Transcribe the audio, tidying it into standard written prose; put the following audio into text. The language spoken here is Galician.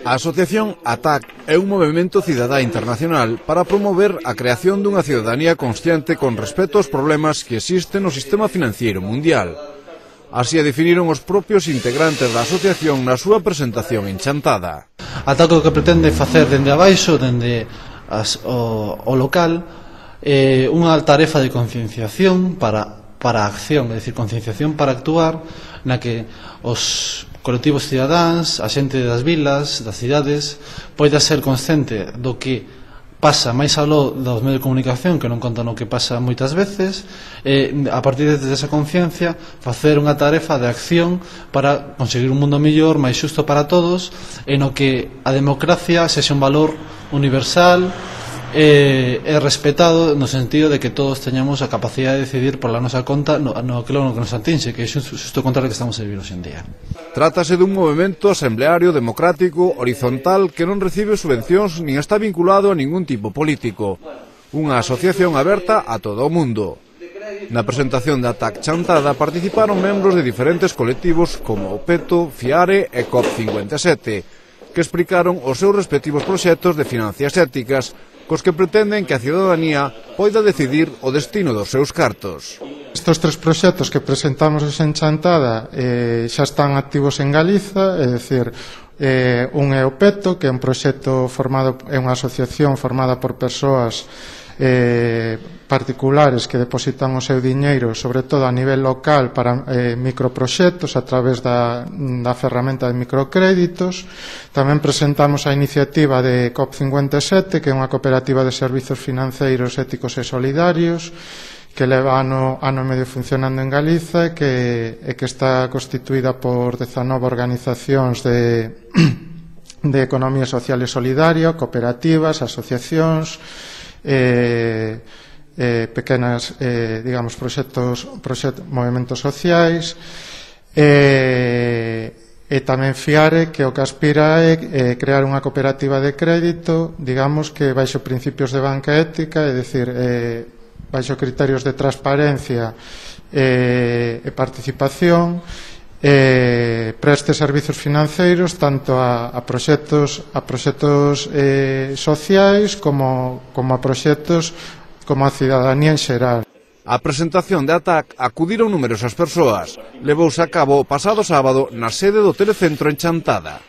A asociación ATAC é un movemento cidadá internacional para promover a creación dunha cidadanía consciente con respecto aos problemas que existen no sistema financiero mundial. Así a definiron os propios integrantes da asociación na súa presentación en Chantada. ATAC o que pretende facer dende abaixo, dende o local, unha tarefa de concienciación para a acción, é dicir, concienciación para actuar, na que os colectivos cidadáns, a xente das vilas, das cidades, poida ser consciente do que pasa máis aló dos medios de comunicación, que non contan o que pasa moitas veces, a partir desa conciencia facer unha tarefa de acción para conseguir un mundo mellor, máis xusto para todos, en o que a democracia sexa un valor universal e respetado no sentido de que todos teñamos a capacidade de decidir por la nosa conta no que nos atinxe, que é xusto contra o que estamos a vivir hoxe en día. Trátase dun movemento asembleario, democrático, horizontal, que non recibe subvencións nin está vinculado a ningún tipo político. Unha asociación aberta a todo o mundo. Na presentación da ATAC Chantada participaron membros de diferentes colectivos como o Peto, Fiare e COP57, que explicaron os seus respectivos proxectos de finanzas éticas, cos que pretenden que a cidadanía poida decidir o destino dos seus cartos. Estes tres proxectos que presentamos en Chantada xa están activos en Galiza, é dicir, un é o Peto, que é un proxecto formado, é unha asociación formada por persoas particulares que depositan o seu diñeiro, sobre todo a nivel local, para microproxectos a través da ferramenta de microcréditos. Tamén presentamos a iniciativa de COP57, que é unha cooperativa de servizos financeiros éticos e solidarios, que leva ano e medio funcionando en Galiza e que está constituída por 19 organizacións de economía social e solidaria, cooperativas, asociacións, pequenas, digamos, movimentos sociais, e tamén Fiare, que o que aspira é crear unha cooperativa de crédito, digamos, que baixo principios de banca ética, é dicir, baixo criterios de transparencia e participación, preste servizos financeiros tanto a proxectos sociais como a proxectos como a cidadanía en xeral. A presentación de ATAC acudiron numerosas persoas. Levouse a cabo o pasado sábado na sede do Telecentro en Chantada.